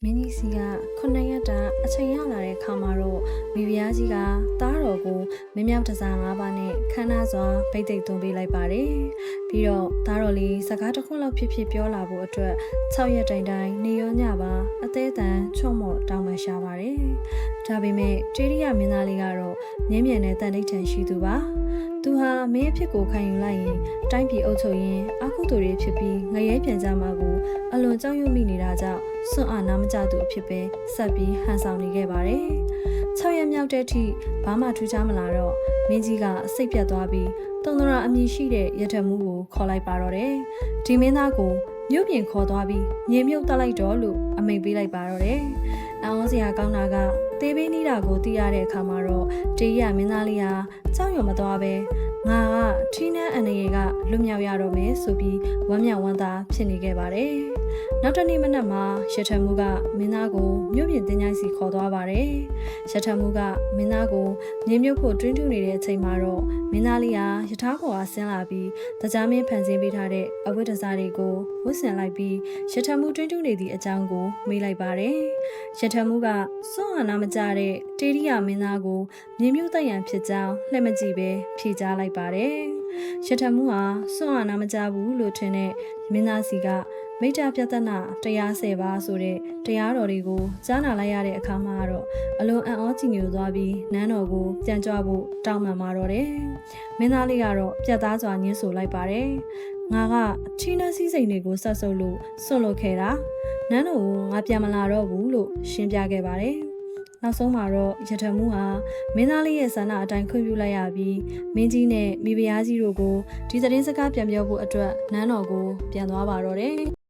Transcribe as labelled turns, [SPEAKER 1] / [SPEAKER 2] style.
[SPEAKER 1] မင်းကြီးစီက9ရက်တာအချိန်ရလာတဲ့ခါမှာတော့မိဖုရားကြီးကသားတော်ကိုမင်းမြောက်တစား၅ပါးနဲ့ခမ်းနားစွာဗိတ်သိက်သွင်းပေးလိုက်ပါတယ်။ပြီးတော့သားတော်လေးစကားတစ်ခွန်းလောက်ဖြစ်ဖြစ်ပြောလာဖို့အတွက်6ရက်တိုင်တိုင်နေရောညပါအသေးအတန်ချော့မော့တောင်းပန်ရှာပါတယ်။ဒါပေမဲ့တေရီယာမင်းသားလေးကတော့မြင်းမြန်တဲ့တန်တိတ်ထန်ရှိသူပါ။သူဟာမင်းအဖြစ်ကိုခံယူလိုက်ရင်တိုင်းပြည်အုပ်ချုပ်ရင်အခုသူတွေဖြစ်ပြီးငရဲပြန်ကြမှာကိုအလွန်ကြောက်ရွံ့မိနေတာကြောင့်စွန့်အားနာမကျသူအဖြစ်ပဲဆက်ပြီးဟန်ဆောင်နေခဲ့ပါတယ်။6ရက်မြောက်တဲ့အထိဘာမှထူးခြားမလာတော့မင်းကြီးကစိတ်ပြတ်သွားပြီးတုံတရာအမည်ရှိတဲ့ရထမှုကိုခေါ်လိုက်ပါတော့တယ်။ဒီမင်းသားကိုမြို့ပြင်ခေါ်သွားပြီးညင်မြုပ်တက်လိုက်တော့လို့အမိန့်ပေးလိုက်ပါတော့တယ်။အောင်းစရာကောင်းတာကတေးပေးနေတာကိုသိရတဲ့အခါမှာတော့တေးရမင်းသားလေးဟာကြောက်ရွံ့မသွားပဲငါကထီးနှန်းအန်ရကလွတ်မြောက်ရတော့မယ်ဆိုပြီးဝမ်းမြောက်ဝမ်းသာဖြစ်နေခဲ့ပါတယ်။နောက်တစ်နေ့မနက်မှာရထမှုကမင်းသားကိုမြို့ပြင်တင်ញိုင်းစီခေါ်သွားပါတယ်။ရထမှုကမင်းသားကိုမြေမြုပ်ဖို့တွင်းတူနေတဲ့အချိန်မှာတော့မင်းသားလေးဟာရထားပေါ်အားဆင်းလာပြီးတကြားမင်းဖန်ဆင်းပေးထားတဲ့အဝတ်တစားတွေကိုဝတ်ဆင်လိုက်ပြီးရထမှုတွင်းတူနေသည့်အကြောင်းကိုမေးလိုက်ပါတယ်။ရထမှုကစွန့်အားနာမကျတဲ့တေရီယာမင်းသားကိုမြေမြုပ်တတ်ရန်ဖြစ်ကြောင်းလှည့်မကြည့်ပဲဖြေကြားလိုက်ပါတယ်။ရထမှုဟာစွန့်အားနာမကျဘူးလို့ထင်တဲ့မင်းသားစီကမိတ္တပြဿနာတရား10ပါးဆိုတဲ့တရားတော်တွေကိုကြားနာလိုက်ရတဲ့အခါမှာတော့အလွန်အံ့ဩကြည်ညိုသွားပြီးနန်းတော်ကိုပြန်ကြွဖို့တောင်းပန်มาတော့တယ်။မင်းသားလေးကတော့ပြတ်သားစွာညှင်းဆိုလိုက်ပါတယ်။ငါကထီးနှန်းစည်းစိမ်တွေကိုဆက်ဆုပ်လို့စွန့်လွတ်ခဲ့တာနန်းတော်ကိုငါပြန်မလာတော့ဘူးလို့ရှင်းပြခဲ့ပါတယ်။နောက်ဆုံးမှာတော့ရထမှုဟာမင်းသားလေးရဲ့ဆန္ဒအတိုင်းခွင့်ပြုလိုက်ရပြီးမင်းကြီးနဲ့မိဖုရားကြီးတို့ကိုဒီသတင်းစကားပြန်ပြောဖို့အတွက်နန်းတော်ကိုပြန်သွားပါတော့တယ်။